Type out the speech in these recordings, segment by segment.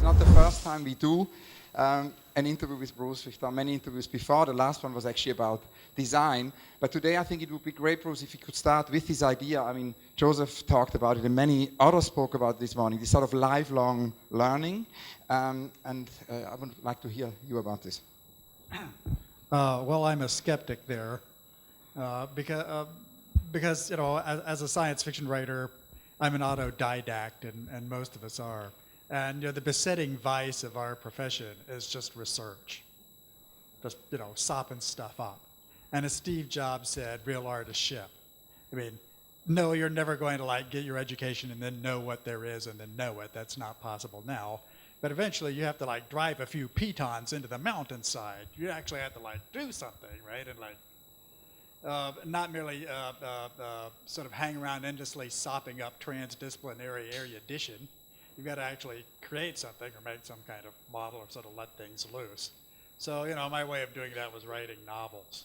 not the first time we do an interview with Bruce. We've done many interviews before. The last one was actually about design. But today I think it would be great, Bruce, if you could start with this idea. I mean, Joseph talked about it and many others spoke about it this morning, this sort of lifelong learning. I would like to hear you about this. Well, I'm a skeptic there because you know, as a science fiction writer, I'm an autodidact, and most of us are. And you know, the besetting vice of our profession is just research, just sopping stuff up. And as Steve Jobs said, real art is ship. I mean, no, you're never going to get your education and then know what there is and then know it. That's not possible now. But eventually, you have to drive a few pitons into the mountainside. You actually have to do something, right? And not merely sort of hang around endlessly sopping up transdisciplinary erudition. You've got to actually create something or make some kind of model or sort of let things loose. So, my way of doing that was writing novels.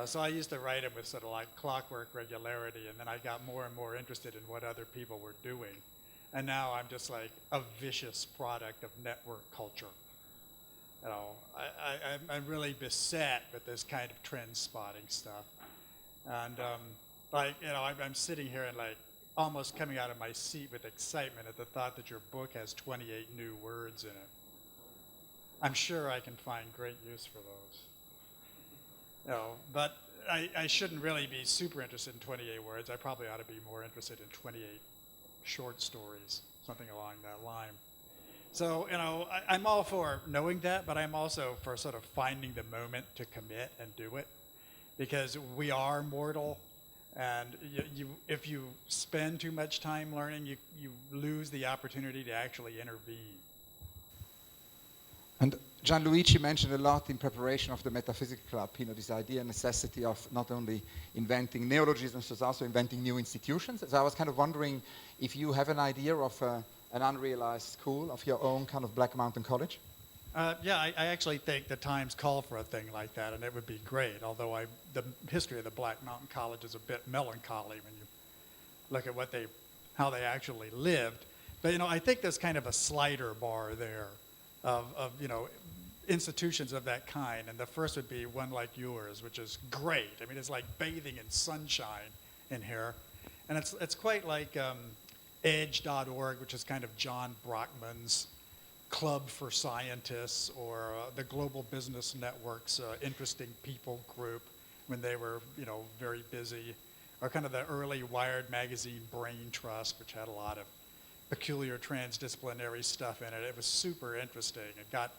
So I used to write them with sort of clockwork regularity, and then I got more and more interested in what other people were doing. And now I'm just a vicious product of network culture. I'm really beset with this kind of trend spotting stuff. And I'm sitting here and almost coming out of my seat with excitement at the thought that your book has 28 new words in it. I'm sure I can find great use for those. But I shouldn't really be super interested in 28 words. I probably ought to be more interested in 28 short stories, something along that line. So, I'm all for knowing that, but I'm also for sort of finding the moment to commit and do it, because we are mortal. And if you spend too much time learning, you lose the opportunity to actually intervene. And Gianluigi mentioned a lot in preparation of the Metaphysics Club, this idea and necessity of not only inventing neologisms, but also inventing new institutions. So I was kind of wondering if you have an idea of an unrealized school of your own kind of Black Mountain College? Yeah, I actually think the times call for a thing like that, and it would be great, although the history of the Black Mountain College is a bit melancholy when you look at how they actually lived. But, I think there's kind of a slider bar there of institutions of that kind, and the first would be one like yours, which is great. I mean, it's like bathing in sunshine in here, and it's quite like edge.org, which is kind of John Brockman's Club for Scientists, or the Global Business Network's Interesting People group when they were, very busy, or kind of the early Wired magazine Brain Trust, which had a lot of peculiar transdisciplinary stuff in it. It was super interesting. It got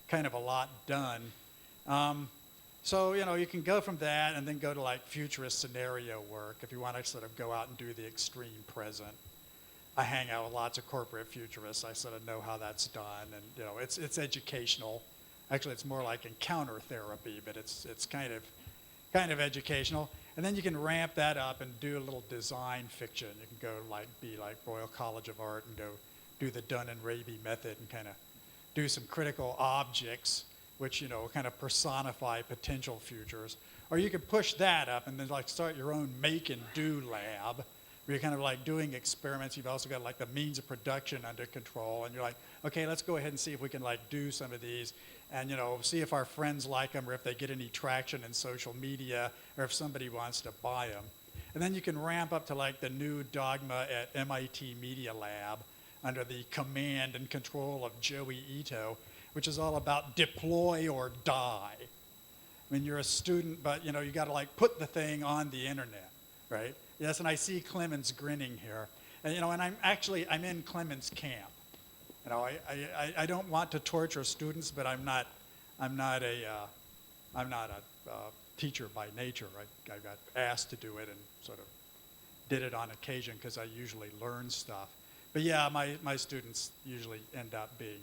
kind of a lot done. So, you can go from that and then go to futurist scenario work if you want to sort of go out and do the extreme present. I hang out with lots of corporate futurists. I sort of know how that's done, and it's educational. Actually, it's more like encounter therapy, but it's kind of educational. And then you can ramp that up and do a little design fiction. You can go be like Royal College of Art and go do the Dunn and Raby method and kind of do some critical objects, which kind of personify potential futures. Or you can push that up and then start your own make and do lab, where you're kind of doing experiments. You've also got the means of production under control, and you're okay, let's go ahead and see if we can do some of these, and see if our friends like them, or if they get any traction in social media, or if somebody wants to buy them. And then you can ramp up to the new dogma at MIT Media Lab under the command and control of Joey Ito, which is all about deploy or die. I mean, you're a student, but you got to put the thing on the internet, right? Yes, and I see Clemens grinning here, and and I'm in Clemens' camp. I don't want to torture students, but I'm not a teacher by nature. I got asked to do it and sort of did it on occasion because I usually learn stuff. But yeah, my students usually end up being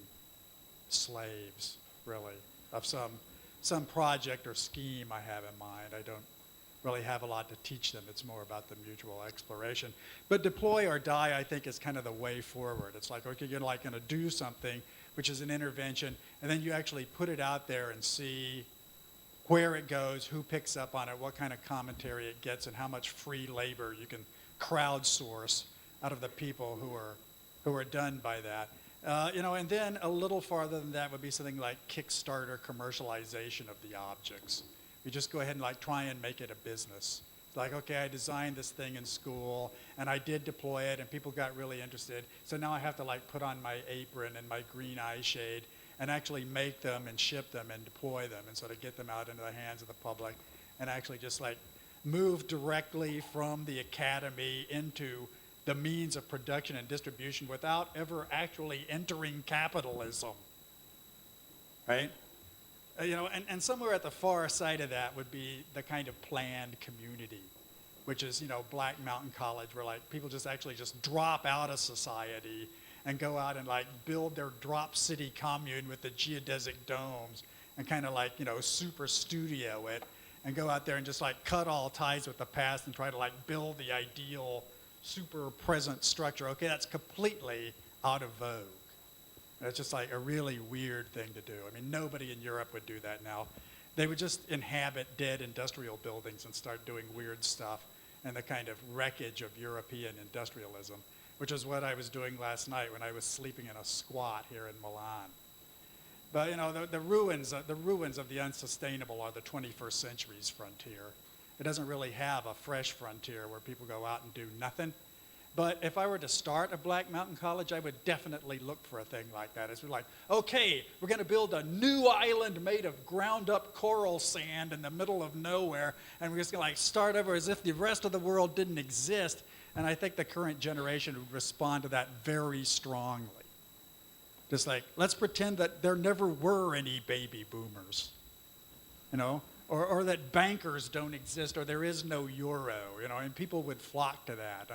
slaves, really, of some project or scheme I have in mind. I don't really have a lot to teach them. It's more about the mutual exploration. But deploy or die, I think, is kind of the way forward. It's okay, you're going to do something, which is an intervention, and then you actually put it out there and see where it goes, who picks up on it, what kind of commentary it gets, and how much free labor you can crowdsource out of the people who are done by that. And then a little farther than that would be something like Kickstarter commercialization of the objects. We just go ahead and like try and make it a business. It's like, okay, I designed this thing in school and I did deploy it and people got really interested. So now I have to like put on my apron and my green eye shade and actually make them and ship them and deploy them and sort of get them out into the hands of the public and actually just like move directly from the academy into the means of production and distribution without ever actually entering capitalism, right? And somewhere at the far side of that would be the kind of planned community, which is, Black Mountain College, where like people just actually just drop out of society and go out and like build their drop city commune with the geodesic domes and kind of like, super studio it and go out there and just like cut all ties with the past and try to like build the ideal super present structure. Okay, that's completely out of vogue. It's just like a really weird thing to do. I mean, nobody in Europe would do that now. They would just inhabit dead industrial buildings and start doing weird stuff and the kind of wreckage of European industrialism, which is what I was doing last night when I was sleeping in a squat here in Milan. But the ruins of the unsustainable are the 21st century's frontier. It doesn't really have a fresh frontier where people go out and do nothing. But if I were to start a Black Mountain College, I would definitely look for a thing like that. It's like, okay, we're going to build a new island made of ground up coral sand in the middle of nowhere, and we're just going to like start over as if the rest of the world didn't exist. And I think the current generation would respond to that very strongly. Just like, let's pretend that there never were any baby boomers, or that bankers don't exist, or there is no euro, and people would flock to that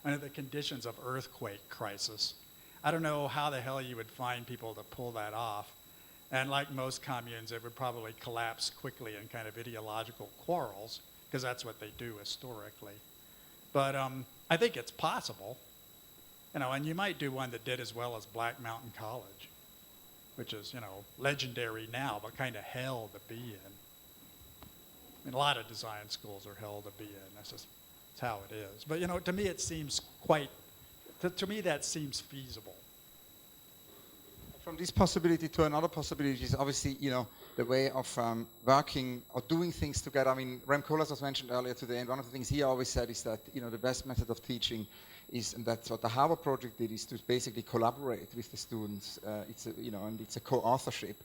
under the conditions of earthquake crisis. I don't know how the hell you would find people to pull that off. And like most communes, it would probably collapse quickly in kind of ideological quarrels, because that's what they do historically. But I think it's possible, and you might do one that did as well as Black Mountain College, which is, legendary now, but kind of hell to be in. I mean, a lot of design schools are hell to be in. That's how it is. But, to me it seems to me that seems feasible. From this possibility to another possibility is obviously, the way of working or doing things together. I mean, Rem Koolhaas was mentioned earlier today, and one of the things he always said is that, the best method of teaching is, and that's what the Harvard project did, is to basically collaborate with the students. And it's a co-authorship.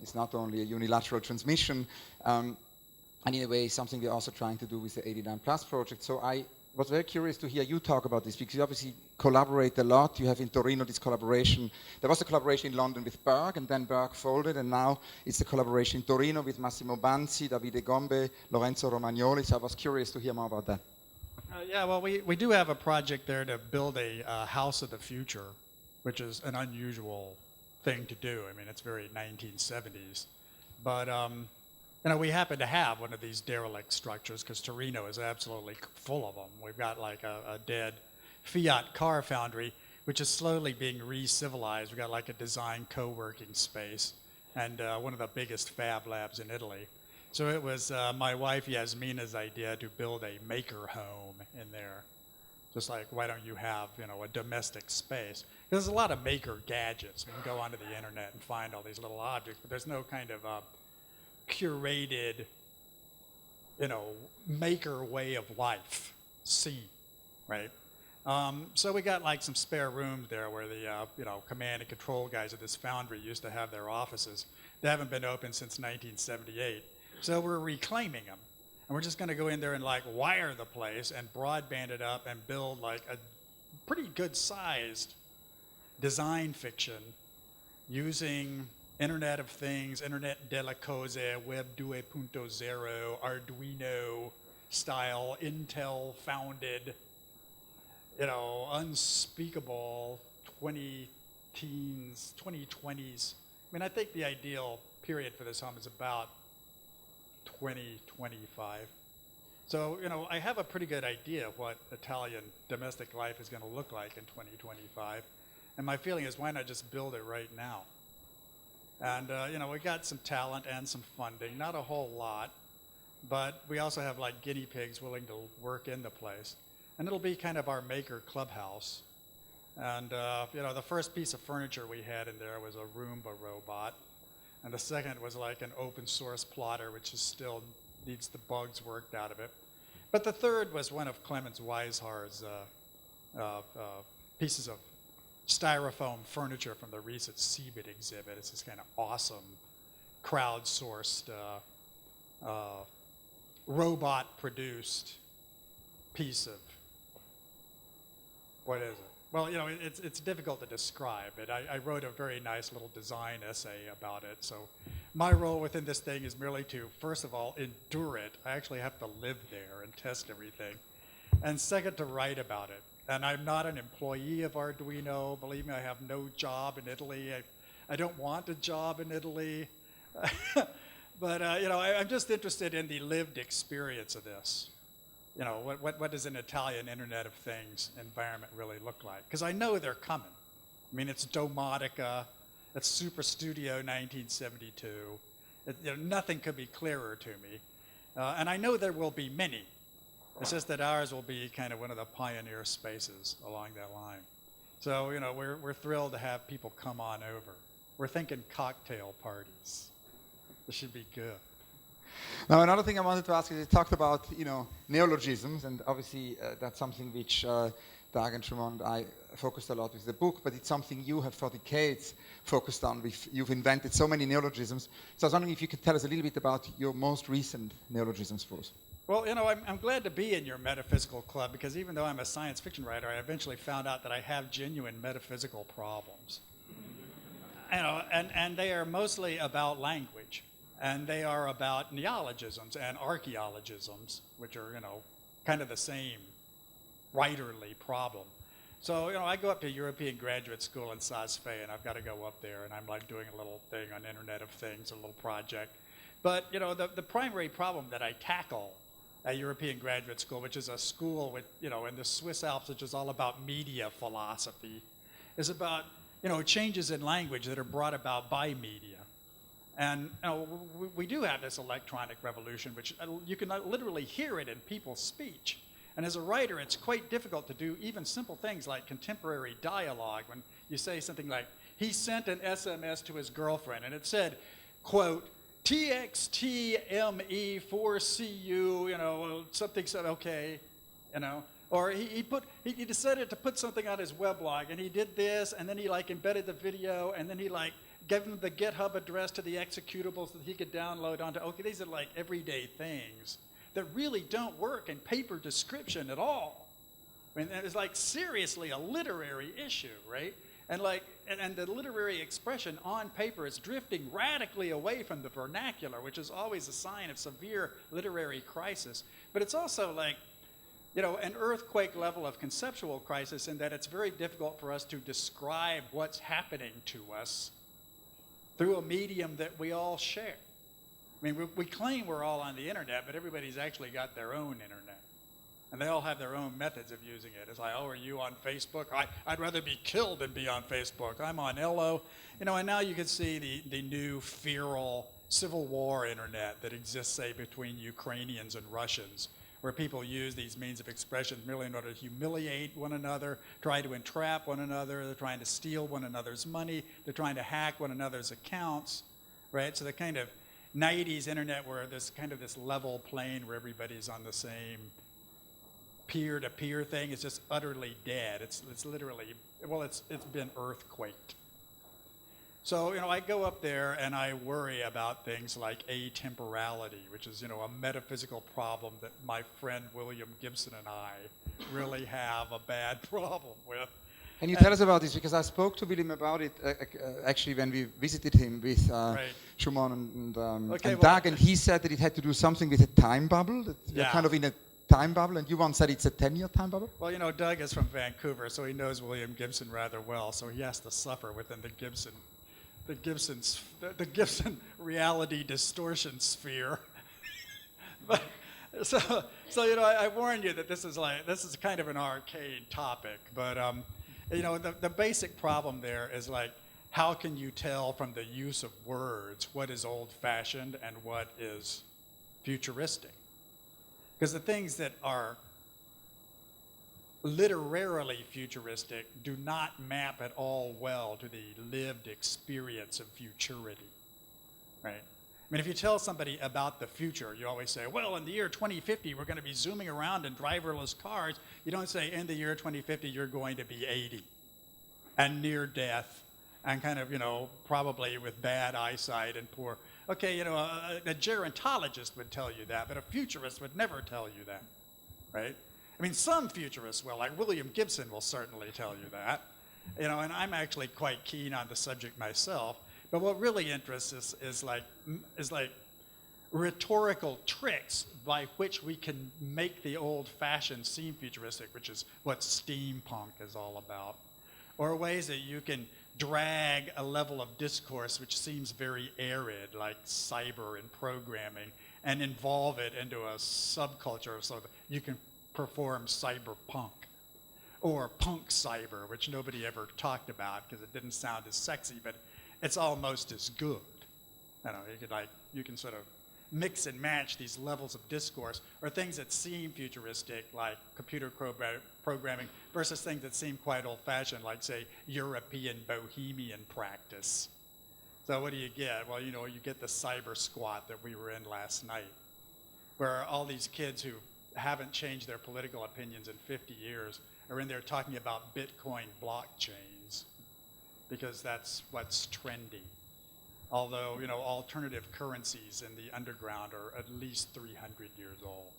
It's not only a unilateral transmission. And in a way, something we're also trying to do with the 89 Plus project. So I was very curious to hear you talk about this, because you obviously collaborate a lot. You have in Torino this collaboration. There was a collaboration in London with Berg, and then Berg folded, and now it's a collaboration in Torino with Massimo Banzi, Davide Gombe, Lorenzo Romagnoli. So I was curious to hear more about that. Well, we do have a project there to build a house of the future, which is an unusual thing to do. I mean, it's very 1970s. But we happen to have one of these derelict structures because Torino is absolutely full of them. We've got like a dead Fiat car foundry, which is slowly being re-civilized. We've got like a design co-working space and one of the biggest fab labs in Italy. So it was my wife Yasmina's idea to build a maker home in there. Just like, why don't you have, a domestic space? There's a lot of maker gadgets. You can go onto the internet and find all these little objects, but there's no kind of curated, maker way of life scene, right? So we got like some spare rooms there where the, command and control guys at this foundry used to have their offices. They haven't been open since 1978. So we're reclaiming them. And we're just going to go in there and like wire the place and broadband it up and build like a pretty good sized design fiction using Internet of Things, Internet delle Cose, Web 2.0, Arduino style, Intel founded, unspeakable 2010s, 2020s. I mean, I think the ideal period for this home is about 2025. So, I have a pretty good idea of what Italian domestic life is going to look like in 2025. And my feeling is, why not just build it right now? And, we got some talent and some funding, not a whole lot, but we also have like guinea pigs willing to work in the place. And it'll be kind of our maker clubhouse. And, the first piece of furniture we had in there was a Roomba robot. And the second was like an open source plotter, which is still needs the bugs worked out of it. But the third was one of Clemens Weishar's pieces of styrofoam furniture from the recent CeBIT exhibit. It's this kind of awesome crowdsourced robot-produced piece of, what is it? Well, it's difficult to describe it. I wrote a very nice little design essay about it. So my role within this thing is merely to, first of all, endure it. I actually have to live there and test everything. And second, to write about it. And I'm not an employee of Arduino. Believe me, I have no job in Italy. I don't want a job in Italy. But, I'm just interested in the lived experience of this. What does an Italian Internet of Things environment really look like? Because I know they're coming. I mean, it's Domotica, it's Super Studio 1972. Nothing could be clearer to me. And I know there will be many. It's just that ours will be kind of one of the pioneer spaces along that line. So, we're thrilled to have people come on over. We're thinking cocktail parties. This should be good. Now, another thing I wanted to ask you, you talked about, neologisms, and obviously that's something which Doug and Shimon and I focused a lot with the book, but it's something you have for decades focused on. You've invented so many neologisms. So I was wondering if you could tell us a little bit about your most recent neologisms for us. Well, I'm glad to be in your metaphysical club, because even though I'm a science fiction writer, I eventually found out that I have genuine metaphysical problems. And they are mostly about language. And they are about neologisms and archaeologisms, which are, kind of the same writerly problem. So, I go up to European graduate school in Sasfe, and I've got to go up there, and I'm like doing a little thing on Internet of Things, a little project. But, the primary problem that I tackle at European graduate school, which is a school with, in the Swiss Alps, which is all about media philosophy, is about, changes in language that are brought about by media. And we do have this electronic revolution, which you can literally hear it in people's speech. And as a writer, it's quite difficult to do even simple things like contemporary dialogue. When you say something like, he sent an SMS to his girlfriend, and it said, quote, TXTME4CU, something said, okay, Or he decided to put something on his weblog, and he did this, and then he embedded the video, and then he gave him the GitHub address to the executables that he could download onto. Okay, these are everyday things that really don't work in paper description at all. I mean, it's seriously a literary issue, right? And and the literary expression on paper is drifting radically away from the vernacular, which is always a sign of severe literary crisis. But it's also an earthquake level of conceptual crisis, in that it's very difficult for us to describe what's happening to us through a medium that we all share. I mean, we claim we're all on the internet, but everybody's actually got their own internet. And they all have their own methods of using it. It's are you on Facebook? I'd rather be killed than be on Facebook. I'm on Ello. And now you can see the new feral civil war internet that exists, say, between Ukrainians and Russians, where people use these means of expression merely in order to humiliate one another, try to entrap one another, they're trying to steal one another's money, they're trying to hack one another's accounts, right? So the kind of 90s internet where there's kind of this level plane where everybody's on the same peer-to-peer thing is just utterly dead. It's literally, it's been earthquaked. So, I go up there and I worry about things like atemporality, which is, a metaphysical problem that my friend William Gibson and I really have a bad problem with. Can you tell us about this? Because I spoke to William about it actually when we visited him with Schumann and Doug, and he said that it had to do something with a time bubble, that we're kind of in a time bubble, and you once said it's a 10-year time bubble? Well, Doug is from Vancouver, so he knows William Gibson rather well, so he has to suffer within the Gibson reality distortion sphere. But so I warn you that this is kind of an arcane topic, but the basic problem there is how can you tell from the use of words what is old-fashioned and what is futuristic? Because the things that are literarily futuristic do not map at all well to the lived experience of futurity, right? I mean, if you tell somebody about the future, you always say, well, in the year 2050, we're going to be zooming around in driverless cars. You don't say, in the year 2050, you're going to be 80 and near death and kind of, probably with bad eyesight and poor. Okay, a gerontologist would tell you that, but a futurist would never tell you that, right? I mean, some futurists will, like William Gibson will certainly tell you that, and I'm actually quite keen on the subject myself. But what really interests us is like rhetorical tricks by which we can make the old-fashioned seem futuristic, which is what steampunk is all about, or ways that you can drag a level of discourse which seems very arid, like cyber and programming, and involve it into a subculture so that you can perform cyberpunk or punk cyber, which nobody ever talked about because it didn't sound as sexy, but it's almost as good. You can sort of mix and match these levels of discourse, or things that seem futuristic, like computer programming, versus things that seem quite old-fashioned, like, say, European bohemian practice. So what do you get? Well, you get the cyber squat that we were in last night, where all these kids who haven't changed their political opinions in 50 years are in there talking about Bitcoin blockchains, because that's what's trendy. Although, alternative currencies in the underground are at least 300 years old.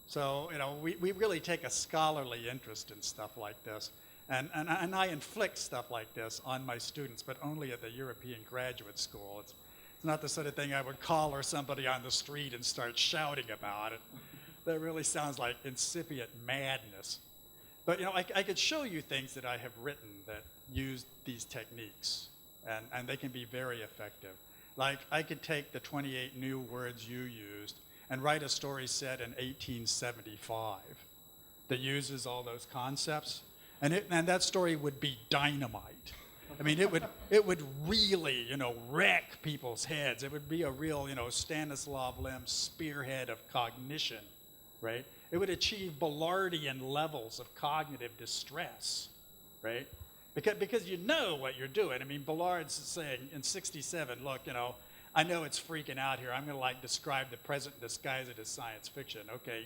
So, we really take a scholarly interest in stuff like this. And I inflict stuff like this on my students, but only at the European Graduate School. It's not the sort of thing I would collar somebody on the street and start shouting about it. That really sounds like incipient madness. But I could show you things that I have written that use these techniques, and they can be very effective. Like, I could take the 28 new words you used and write a story set in 1875 that uses all those concepts, and that story would be dynamite. I mean, it would really, wreck people's heads. It would be a real, Stanislav Lem spearhead of cognition, right? It would achieve Ballardian levels of cognitive distress, right? Because you know what you're doing. I mean, Ballard's saying in 67, look, I know it's freaking out here. I'm going to describe the present and disguise it as science fiction. Okay,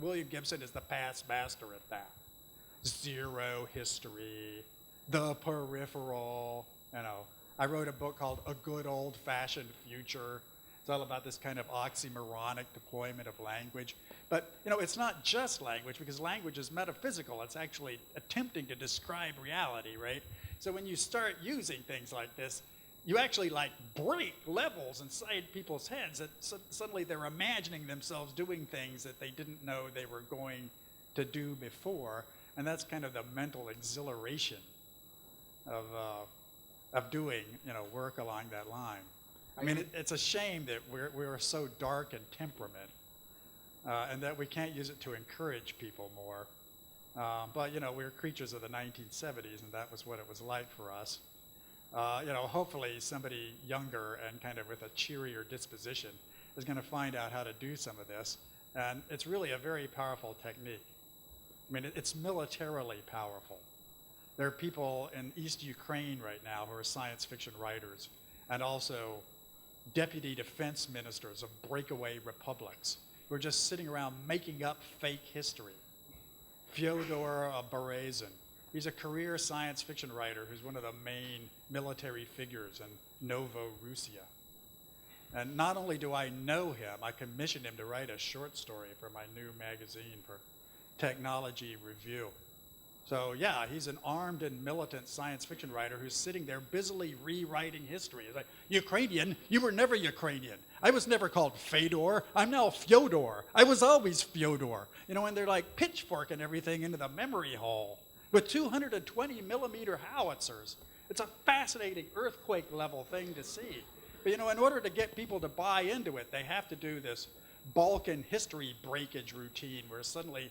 William Gibson is the past master at that. Zero history, the peripheral, I wrote a book called A Good Old-Fashioned Future. It's all about this kind of oxymoronic deployment of language. But, it's not just language, because language is metaphysical. It's actually attempting to describe reality, right? So when you start using things like this, you actually break levels inside people's heads that suddenly they're imagining themselves doing things that they didn't know they were going to do before. And that's kind of the mental exhilaration of doing, work along that line. I mean, it's a shame that we're so dark in temperament, and that we can't use it to encourage people more. But we're creatures of the 1970s, and that was what it was like for us. Hopefully somebody younger and kind of with a cheerier disposition is going to find out how to do some of this, and it's really a very powerful technique. I mean, it's militarily powerful. There are people in East Ukraine right now who are science fiction writers, and also deputy defense ministers of breakaway republics who are just sitting around making up fake history. Fyodor Berezin, he's a career science fiction writer who's one of the main military figures in Novorussia. And not only do I know him, I commissioned him to write a short story for my new magazine for Technology Review. So yeah, he's an armed and militant science fiction writer who's sitting there busily rewriting history. It's like, Ukrainian? You were never Ukrainian. I was never called Fedor. I'm now Fyodor. I was always Fyodor. And they're pitchforking everything into the memory hole with 220 millimeter howitzers. It's a fascinating earthquake level thing to see. But in order to get people to buy into it, they have to do this Balkan history breakage routine where suddenly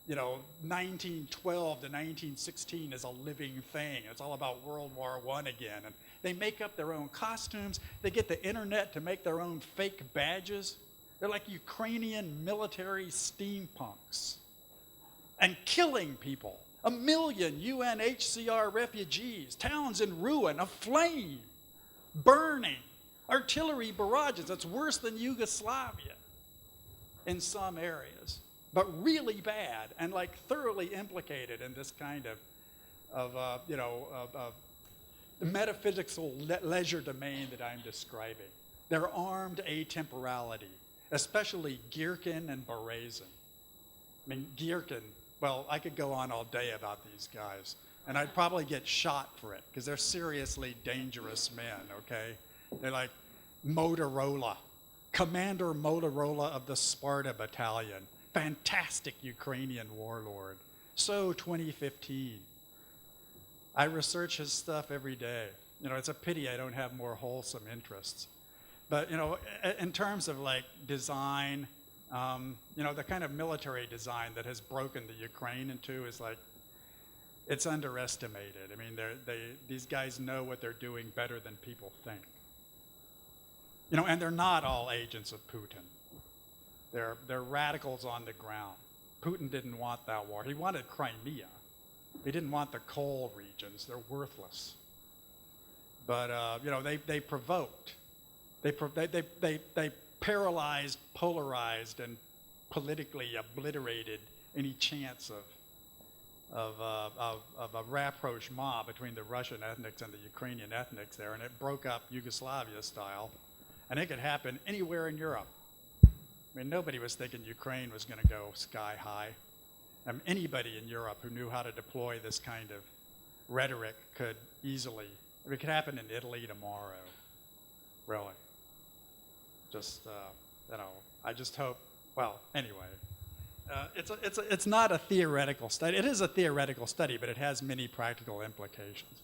1912 to 1916 is a living thing. It's all about World War I again. And they make up their own costumes. They get the internet to make their own fake badges. They're like Ukrainian military steampunks. and killing people. 1 million UNHCR refugees, towns in ruin, aflame, burning, artillery barrages. It's worse than Yugoslavia in some areas, but really bad and like thoroughly implicated in this kind of metaphysical leisure domain that I'm describing. Their armed atemporality, especially Gherkin and Berezin. I mean, Gherkin, well, I could go on all day about these guys, and I'd probably get shot for it, because they're seriously dangerous men, okay? They're like Motorola, Commander Motorola of the Sparta Battalion, fantastic Ukrainian warlord. So 2015. I research his stuff every day. It's a pity I don't have more wholesome interests. But, in terms of like design, the kind of military design that has broken the Ukraine in two is like, it's underestimated. I mean, these guys know what they're doing better than people think. And they're not all agents of Putin. They're radicals on the ground. Putin didn't want that war. He wanted Crimea. He didn't want the coal regions. They're worthless. But they provoked. They paralyzed, polarized, and politically obliterated any chance of a rapprochement between the Russian ethnics and the Ukrainian ethnics there, and it broke up Yugoslavia style. And it could happen anywhere in Europe. I mean, nobody was thinking Ukraine was going to go sky high. Anybody in Europe who knew how to deploy this kind of rhetoric could easily, it could happen in Italy tomorrow, really. Just, I just hope, well, anyway. It's not a theoretical study. It is a theoretical study, but it has many practical implications.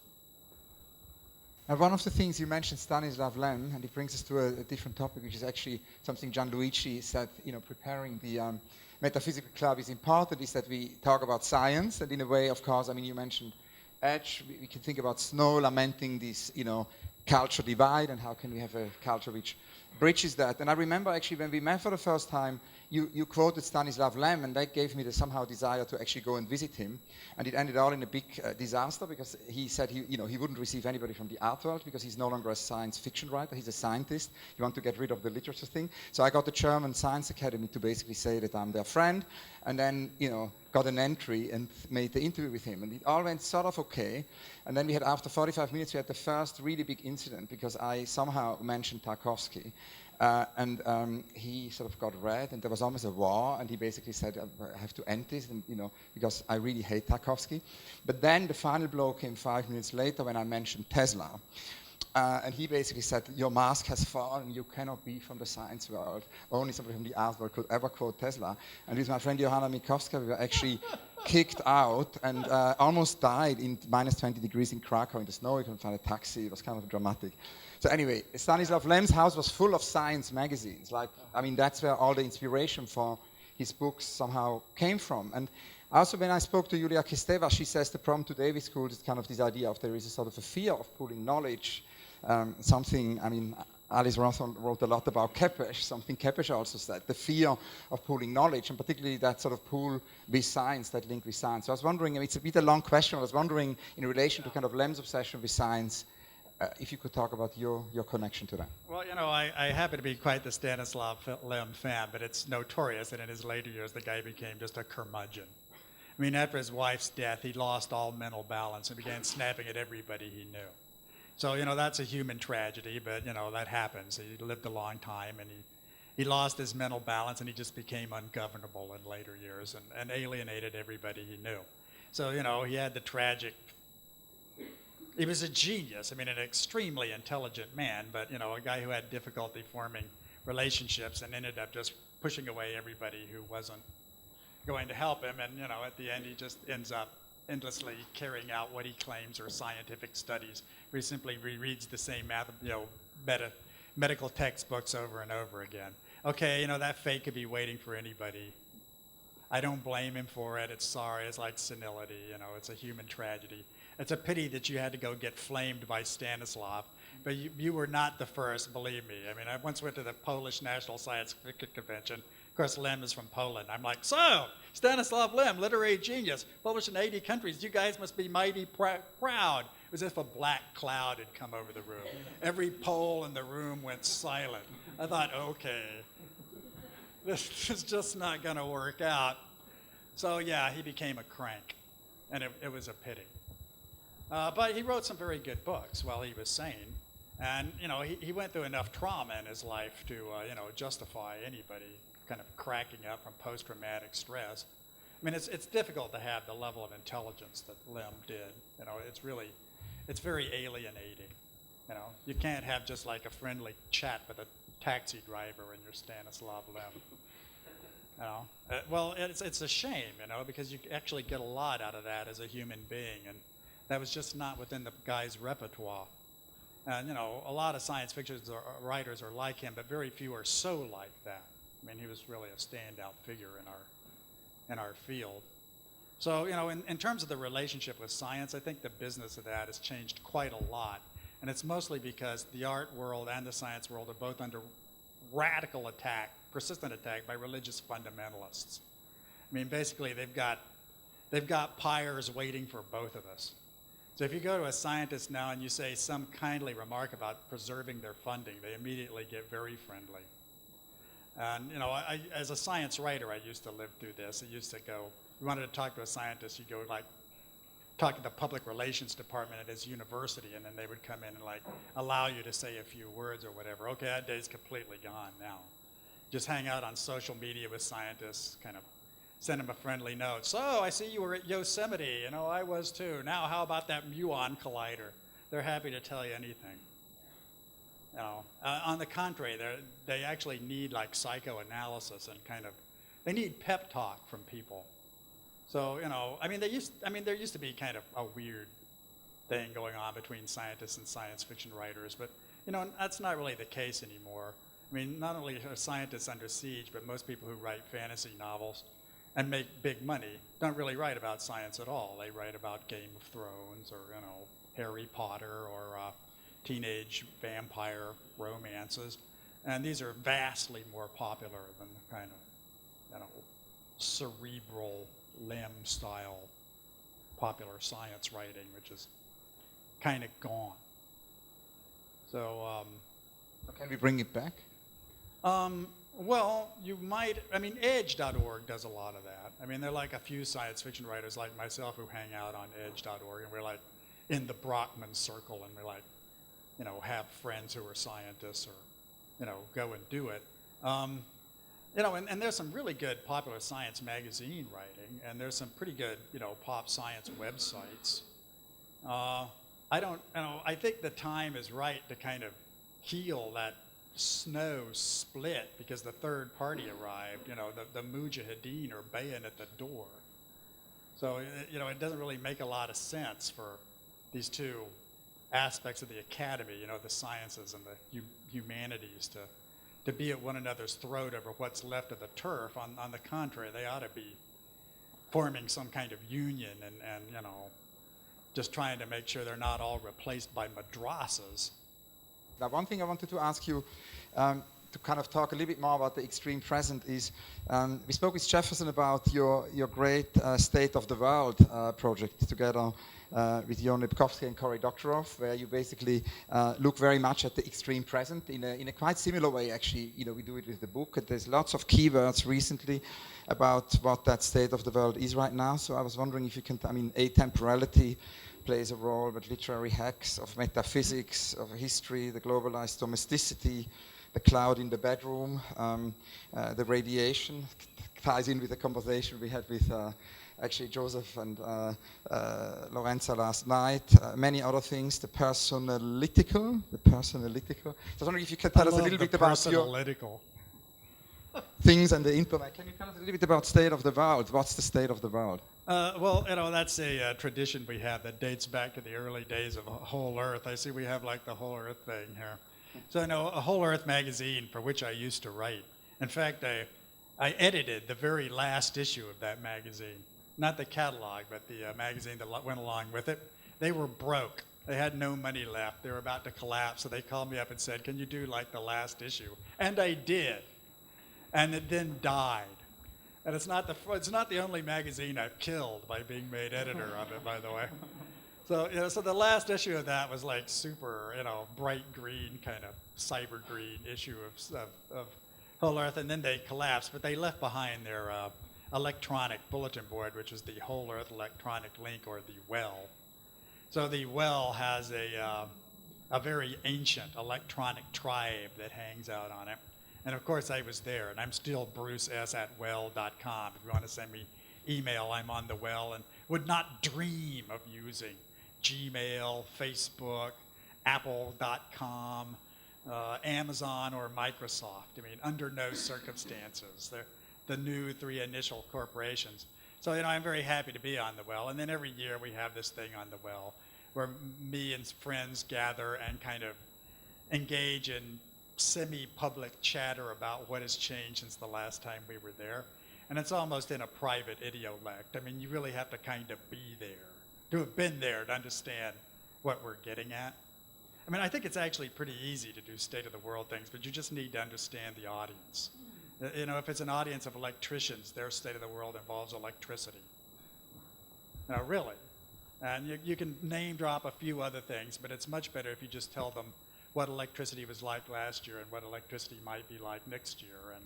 And one of the things you mentioned, Stanislav Lem, and it brings us to a different topic, which is actually something Gianluigi said, preparing the Metaphysical Club is important, is that we talk about science, and in a way, of course, I mean, you mentioned Edge, we can think about Snow lamenting this, culture divide, and how can we have a culture which bridges that. And I remember actually when we met for the first time, you quoted Stanislav Lem, and that gave me the somehow desire to actually go and visit him. And it ended all in a big disaster, because he said he wouldn't receive anybody from the art world, because he's no longer a science fiction writer, he's a scientist. He wanted to get rid of the literature thing. So I got the German Science Academy to basically say that I'm their friend, and then, got an entry and made the interview with him. And it all went sort of okay. And then we had, after 45 minutes, we had the first really big incident, because I somehow mentioned Tarkovsky. And he sort of got red, and there was almost a war, and he basically said, I have to end this, and, because I really hate Tarkovsky. But then the final blow came 5 minutes later when I mentioned Tesla. And he basically said, your mask has fallen, you cannot be from the science world. Only somebody from the art world could ever quote Tesla. And with my friend Johanna Mikowska, we were actually kicked out and almost died in minus 20 degrees in Krakow in the snow. We couldn't find a taxi. It was kind of dramatic. So anyway, Stanislav Lem's house was full of science magazines. That's where all the inspiration for his books somehow came from. And also when I spoke to Julia Kisteva, she says the problem today with schools is kind of this idea of there is a sort of a fear of pooling knowledge. Alice Rothman wrote a lot about Kepes, something Kepes also said, the fear of pooling knowledge, and particularly that sort of pool with science, that link with science. So I was wondering, it's a bit a long question, I was wondering in relation to kind of Lem's obsession with science, if you could talk about your connection to that. Well, I happen to be quite the Stanislav Lem fan, but it's notorious that in his later years the guy became just a curmudgeon. I mean, after his wife's death, he lost all mental balance and began snapping at everybody he knew. So, that's a human tragedy, but, that happens. He lived a long time, and he lost his mental balance, and he just became ungovernable in later years and alienated everybody he knew. So, he had the tragic... He was a genius, an extremely intelligent man, but, a guy who had difficulty forming relationships and ended up just pushing away everybody who wasn't going to help him. And, at the end, he just ends up endlessly carrying out what he claims are scientific studies, where he simply rereads the same medical textbooks over and over again. Okay, that fate could be waiting for anybody. I don't blame him for it. It's like senility, it's a human tragedy. It's a pity that you had to go get flamed by Stanislav, but you were not the first, believe me. I once went to the Polish National Science Fiction Convention. Of course, Lem is from Poland. I'm like, so, Stanislav Lem, literary genius, published in 80 countries. You guys must be mighty proud. It was as if a black cloud had come over the room. Every Pole in the room went silent. I thought, okay, this is just not going to work out. So, yeah, he became a crank, and it was a pity. But he wrote some very good books while he was sane. And, he went through enough trauma in his life to, justify anybody kind of cracking up from post-traumatic stress. I mean, it's difficult to have the level of intelligence that Lem did. It's very alienating. You can't have just like a friendly chat with a taxi driver when you're Stanislav Lem. Well, it's a shame, because you actually get a lot out of that as a human being, and that was just not within the guy's repertoire. And, a lot of science fiction writers are like him, but very few are so like that. I mean, he was really a standout figure in our field. So, in terms of the relationship with science, I think the business of that has changed quite a lot. And it's mostly because the art world and the science world are both under radical attack, persistent attack by religious fundamentalists. I mean, basically, they've got pyres waiting for both of us. So if you go to a scientist now and you say some kindly remark about preserving their funding, they immediately get very friendly. And, as a science writer, I used to live through this. It used to go, you wanted to talk to a scientist, you go talk to the public relations department at his university, and then they would come in and allow you to say a few words or whatever. Okay, that day's completely gone now. Just hang out on social media with scientists, kind of send them a friendly note. So, I see you were at Yosemite. I was too. Now, how about that muon collider? They're happy to tell you anything. On the contrary, they actually need psychoanalysis and they need pep talk from people. So, there used to be kind of a weird thing going on between scientists and science fiction writers, but, that's not really the case anymore. I mean, not only are scientists under siege, but most people who write fantasy novels and make big money don't really write about science at all. They write about Game of Thrones or, Harry Potter or teenage vampire romances. And these are vastly more popular than the kind of, cerebral Lem-style popular science writing, which is kind of gone. So, can we bring it back? Well, you might, Edge.org does a lot of that. There are a few science fiction writers like myself who hang out on Edge.org, and we're in the Brockman circle, and we're have friends who are scientists or, go and do it. And there's some really good popular science magazine writing, and there's some pretty good, pop science websites. I think the time is right to kind of heal that snow split because the third party arrived. The Mujahideen are baying at the door. So, it doesn't really make a lot of sense for these two aspects of the academy, the sciences and the humanities to be at one another's throat over what's left of the turf. On the contrary, they ought to be forming some kind of union and just trying to make sure they're not all replaced by madrasas. Now, one thing I wanted to ask you to kind of talk a little bit more about the extreme present is we spoke with Jefferson about your great State of the World project together with Jon Lipkowski and Cory Doctorow, where you basically look very much at the extreme present in a quite similar way. Actually, we do it with the book. And there's lots of keywords recently about what that state of the world is right now. So I was wondering if you can, atemporality plays a role, but literary hacks of metaphysics, of history, the globalized domesticity, the cloud in the bedroom, the radiation ties in with the conversation we had with actually Joseph and Lorenza last night, many other things, the personalitical. So I was wondering if you can tell us a little bit about your things and the internet. Can you tell us a little bit about state of the world? What's the state of the world? Well, that's a tradition we have that dates back to the early days of Whole Earth. I see we have the Whole Earth thing here. So a Whole Earth magazine for which I used to write. In fact, I edited the very last issue of that magazine. Not the catalog, but the magazine that went along with it. They were broke. They had no money left. They were about to collapse. So they called me up and said, can you do the last issue? And I did. and it then died. And it's not the only magazine I've killed by being made editor of it, by the way. So so the last issue of that was like super, bright green, kind of cyber green issue of Whole Earth, and then they collapsed. But they left behind their electronic bulletin board, which is the Whole Earth Electronic Link, or the WELL. So the WELL has a very ancient electronic tribe that hangs out on it. And of course I was there, and I'm still bruces@well.com. If you want to send me email, I'm on the WELL, and would not dream of using Gmail, Facebook, Apple.com, Amazon, or Microsoft. I mean, under no circumstances. They're the new three initial corporations. So, I'm very happy to be on the WELL. And then every year we have this thing on the WELL where me and friends gather and kind of engage in semi-public chatter about what has changed since the last time we were there. And it's almost in a private idiolect. I mean, you really have to kind of be there, to have been there to understand what we're getting at. I mean, I think it's actually pretty easy to do state-of-the-world things, but you just need to understand the audience. If it's an audience of electricians, their state of the world involves electricity. Now, really. And you can name drop a few other things, but it's much better if you just tell them what electricity was like last year and what electricity might be like next year. And,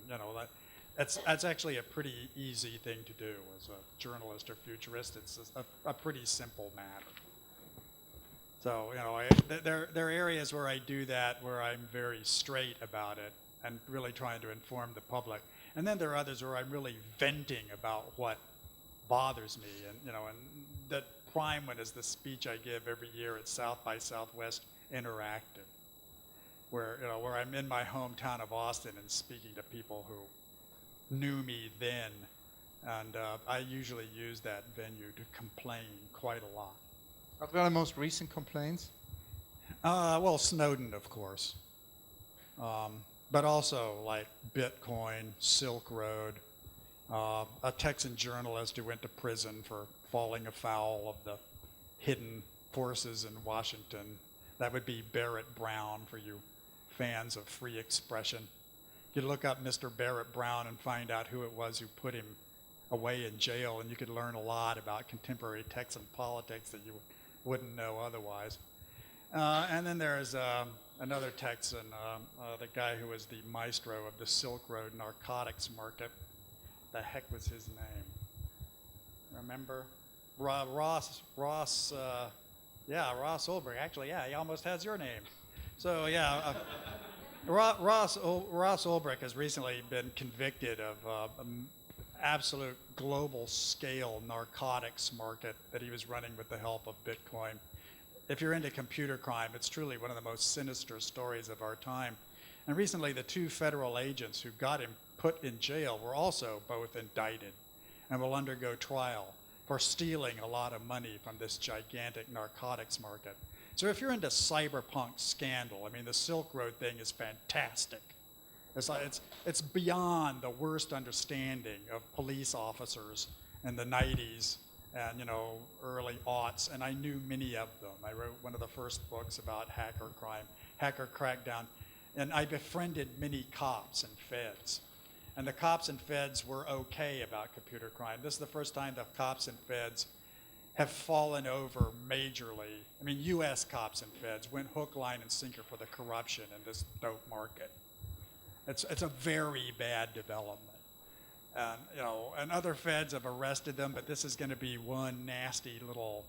that's actually a pretty easy thing to do as a journalist or futurist. It's a pretty simple matter. So, there are areas where I do that where I'm very straight about it and really trying to inform the public. And then there are others where I'm really venting about what bothers me. And, and the prime one is the speech I give every year at South by Southwest Interactive, where I'm in my hometown of Austin and speaking to people who knew me then. And I usually use that venue to complain quite a lot. What were the most recent complaints? Well, Snowden, of course. But also like Bitcoin, Silk Road, a Texan journalist who went to prison for falling afoul of the hidden forces in Washington. That would be Barrett Brown for you fans of free expression. You could look up Mr. Barrett Brown and find out who it was who put him away in jail, and you could learn a lot about contemporary Texan politics that you wouldn't know otherwise. And then there's another Texan, the guy who was the maestro of the Silk Road narcotics market. The heck was his name? Remember? Ross Ulrich. Actually, yeah, he almost has your name. So, yeah, Ross Ulrich has recently been convicted of absolute global scale narcotics market that he was running with the help of Bitcoin. If you're into computer crime, it's truly one of the most sinister stories of our time. And recently, the two federal agents who got him put in jail were also both indicted and will undergo trial for stealing a lot of money from this gigantic narcotics market. So if you're into cyberpunk scandal, I mean, the Silk Road thing is fantastic. It's beyond the worst understanding of police officers in the 90s and early aughts, and I knew many of them. I wrote one of the first books about hacker crime, hacker crackdown, and I befriended many cops and feds. And the cops and feds were okay about computer crime. This is the first time the cops and feds have fallen over majorly. I mean, U.S. cops and feds went hook, line, and sinker for the corruption in this dope market. It's a very bad development. And, and other feds have arrested them, but this is going to be one nasty little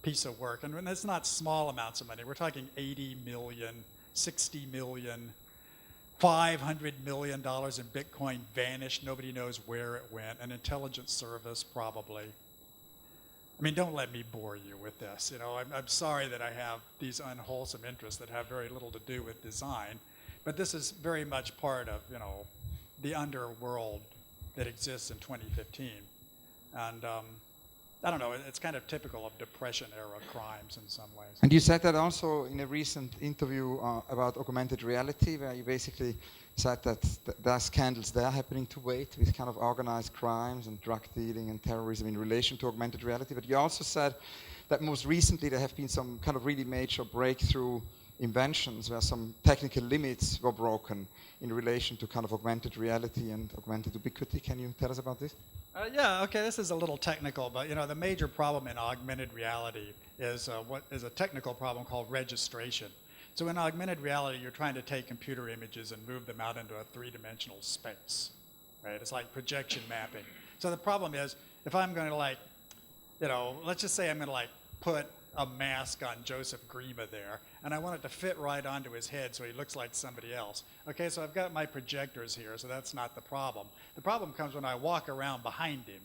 piece of work. And it's not small amounts of money. We're talking 80 million, 60 million, $500 million in Bitcoin vanished. Nobody knows where it went. An intelligence service, probably. I mean, don't let me bore you with this. I'm sorry that I have these unwholesome interests that have very little to do with design, but this is very much part of, the underworld that exists in 2015. And I don't know, it's kind of typical of Depression-era crimes in some ways. And you said that also in a recent interview about augmented reality, where you basically said that there are scandals there happening to wait with kind of organized crimes and drug dealing and terrorism in relation to augmented reality. But you also said that most recently there have been some kind of really major breakthrough inventions where some technical limits were broken in relation to kind of augmented reality and augmented ubiquity. Can you tell us about this? Yeah, okay, this is a little technical, but you know, the major problem in augmented reality is what is a technical problem called registration. So in augmented reality, you're trying to take computer images and move them out into a three-dimensional space, right? It's like projection mapping. So the problem is, if I'm going to like, you know, let's just say I'm going to like put a mask on Joseph Grima there, and I want it to fit right onto his head so he looks like somebody else. Okay, so I've got my projectors here, so that's not the problem. The problem comes when I walk around behind him,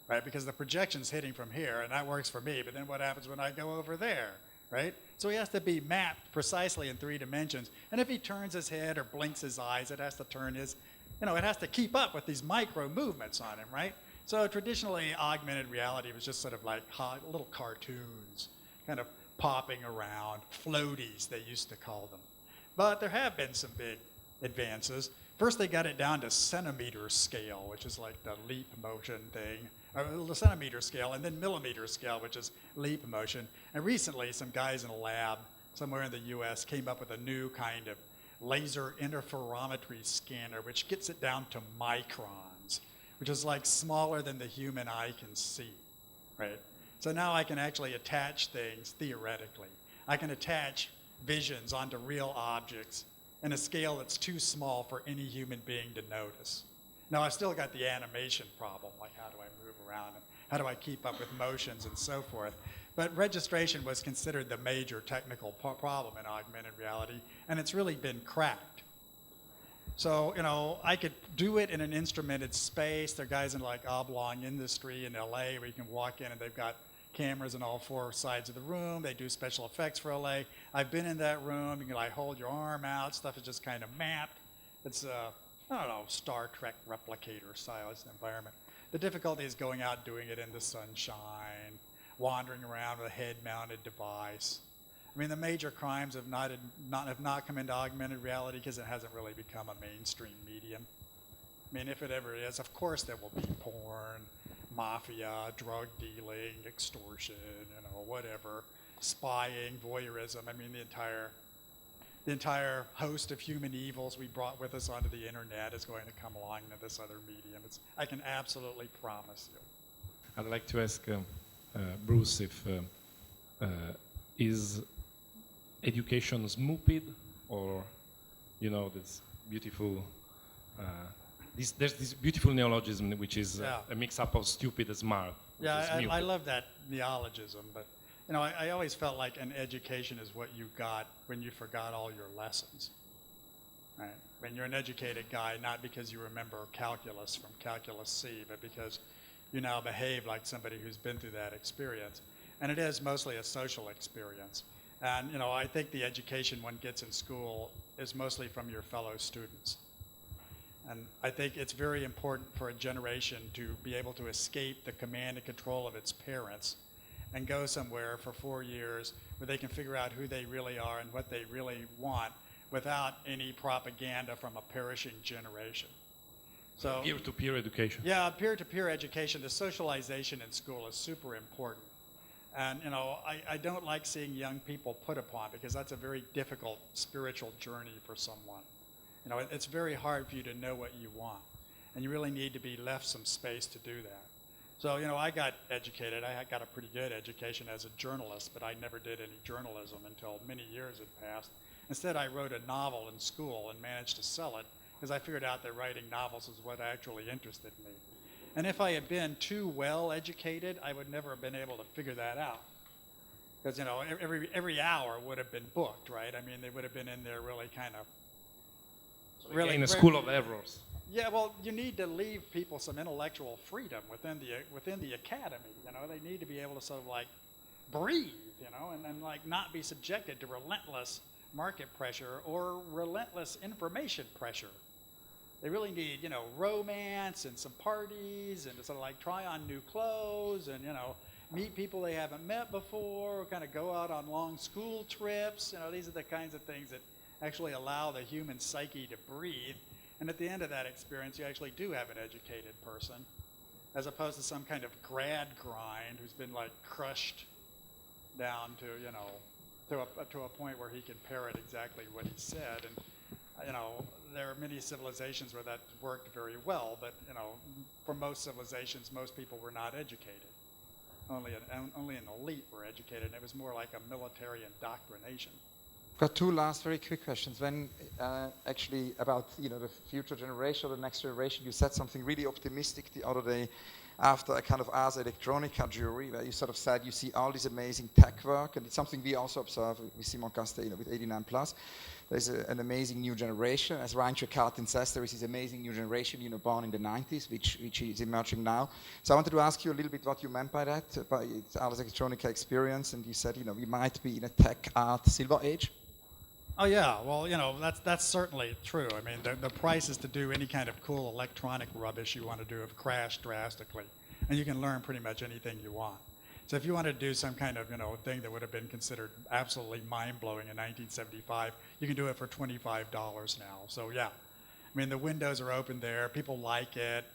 right? Because the projection's hitting from here, and that works for me, but then what happens when I go over there, right? So he has to be mapped precisely in 3 dimensions, and if he turns his head or blinks his eyes, it has to turn his, you know, it has to keep up with these micro movements on him, right? So traditionally, augmented reality was just sort of like little cartoons, kind of popping around, floaties they used to call them. But there have been some big advances. First they got it down to centimeter scale, which is like the leap motion thing, or the centimeter scale, and then millimeter scale, which is leap motion. And recently some guys in a lab somewhere in the US came up with a new kind of laser interferometry scanner, which gets it down to microns, which is like smaller than the human eye can see, right? So now I can actually attach things theoretically. I can attach visions onto real objects in a scale that's too small for any human being to notice. Now I've still got the animation problem, like how do I move around and how do I keep up with motions and so forth. But registration was considered the major technical problem in augmented reality, and it's really been cracked. So, you know, I could do it in an instrumented space. There are guys in like Oblong Industry in LA where you can walk in and they've got cameras in all 4 sides of the room. They do special effects for LA. I've been in that room. You can like hold your arm out. Stuff is just kind of mapped. It's I don't know, Star Trek replicator style environment. The difficulty is going out and doing it in the sunshine, wandering around with a head-mounted device. I mean, the major crimes have not come into augmented reality because it hasn't really become a mainstream medium. I mean, if it ever is, of course there will be porn, mafia, drug dealing, extortion, you know, whatever, spying, voyeurism. I mean, the entire host of human evils we brought with us onto the internet is going to come along into this other medium. I can absolutely promise you. I'd like to ask Bruce if is education stupid, or, you know, this beautiful there's this beautiful neologism which is a mix-up of stupid and smart. Yeah, I love that neologism, but you know, I always felt like an education is what you got when you forgot all your lessons. Right? When you're an educated guy, not because you remember calculus from Calculus C, but because you now behave like somebody who's been through that experience. And it is mostly a social experience. And you know, I think the education one gets in school is mostly from your fellow students. And I think it's very important for a generation to be able to escape the command and control of its parents and go somewhere for 4 years where they can figure out who they really are and what they really want without any propaganda from a perishing generation. So peer-to-peer education. Yeah, peer-to-peer education, the socialization in school is super important. And you know, I don't like seeing young people put upon, because that's a very difficult spiritual journey for someone. You know, it's very hard for you to know what you want, and you really need to be left some space to do that. So, you know, I got educated. I got a pretty good education as a journalist, but I never did any journalism until many years had passed. Instead, I wrote a novel in school and managed to sell it, because I figured out that writing novels is what actually interested me. And if I had been too well educated, I would never have been able to figure that out. Because, you know, every hour would have been booked, right? I mean, they would have been in there really kind of... Really in a school of errors. Yeah, well, you need to leave people some intellectual freedom within the academy. You know, they need to be able to sort of like breathe, you know, and like not be subjected to relentless market pressure or relentless information pressure. They really need, you know, romance and some parties and to sort of like try on new clothes and, you know, meet people they haven't met before, kind of go out on long school trips. You know, these are the kinds of things that actually allow the human psyche to breathe. And at the end of that experience, you actually do have an educated person, as opposed to some kind of grad grind who's been like crushed down to, you know, to a point where he can parrot exactly what he said. And there are many civilizations where that worked very well, but for most civilizations, most people were not educated. Only an elite were educated, and it was more like a military indoctrination. Got two last very quick questions. When actually about the future generation or the next generation, you said something really optimistic the other day after a kind of Ars Electronica jury, where you sort of said you see all this amazing tech work, and it's something we also observe with Simon Castet, with 89 Plus. There's an amazing new generation. As Ryan Carton says, there is this amazing new generation, born in the 90s, which is emerging now. So I wanted to ask you a little bit what you meant by that, by Ars Electronica experience, and you said, we might be in a tech art silver age. Oh yeah, well, that's certainly true. I mean, the prices to do any kind of cool electronic rubbish you want to do have crashed drastically, and you can learn pretty much anything you want. So if you want to do some kind of thing that would have been considered absolutely mind-blowing in 1975, you can do it for $25 now. So yeah, I mean the windows are open there. People like it.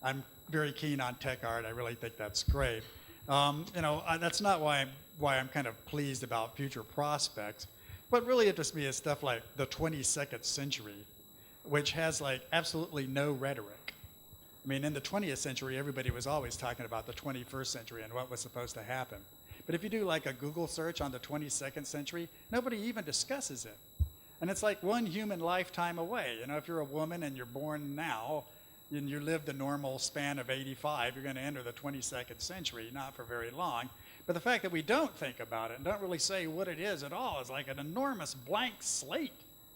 I'm very keen on tech art. I really think that's great. That's not why I'm kind of pleased about future prospects. What really interests me is stuff like the 22nd century, which has absolutely no rhetoric. I mean, in the 20th century, everybody was always talking about the 21st century and what was supposed to happen. But if you do a Google search on the 22nd century, nobody even discusses it. And it's like one human lifetime away. If you're a woman and you're born now and you live the normal span of 85, you're going to enter the 22nd century, not for very long. But the fact that we don't think about it and don't really say what it is at all is like an enormous blank slate.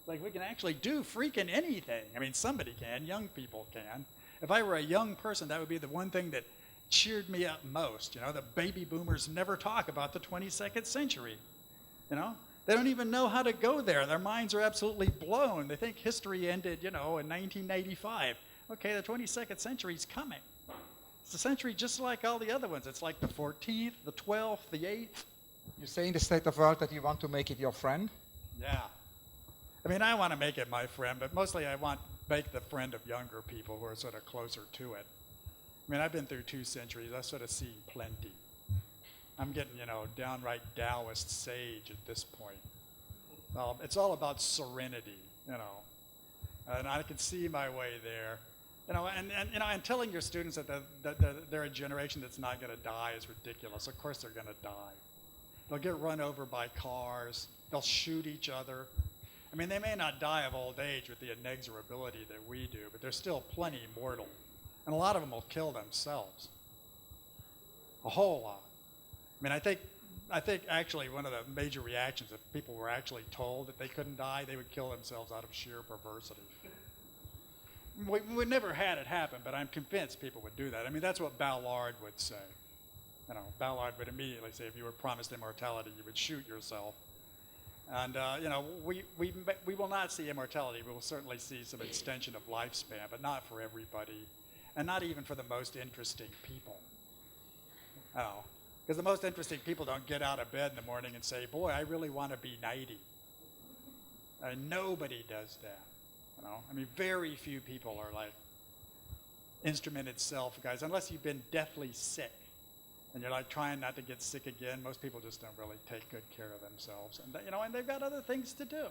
Like we can actually do freaking anything. I mean, somebody can, young people can. If I were a young person, that would be the one thing that cheered me up most. The baby boomers never talk about the 22nd century. They don't even know how to go there. Their minds are absolutely blown. They think history ended, in 1995. Okay, the 22nd century's coming. It's a century just like all the other ones. It's like the 14th, the 12th, the 8th. You say in the State of the World that you want to make it your friend? Yeah. I mean, I want to make it my friend, but mostly I want to make the friend of younger people who are sort of closer to it. I mean, I've been through 2 centuries. I've sort of seen plenty. I'm getting, downright Taoist sage at this point. It's all about serenity, and I can see my way there. And telling your students that they're a generation that's not going to die is ridiculous. Of course they're going to die. They'll get run over by cars. They'll shoot each other. I mean, they may not die of old age with the inexorability that we do, but they're still plenty mortal. And a lot of them will kill themselves. A whole lot. I mean, I think actually one of the major reactions, if people were actually told that they couldn't die, they would kill themselves out of sheer perversity. We never had it happen, but I'm convinced people would do that. I mean, that's what Ballard would say. Ballard would immediately say if you were promised immortality, you would shoot yourself. And, we will not see immortality. We will certainly see some extension of lifespan, but not for everybody, and not even for the most interesting people. Because the most interesting people don't get out of bed in the morning and say, boy, I really want to be 90. Nobody does that. I mean, very few people are like instrumented self guys, unless you've been deathly sick and you're trying not to get sick again. Most people just don't really take good care of themselves, and and they've got other things to do.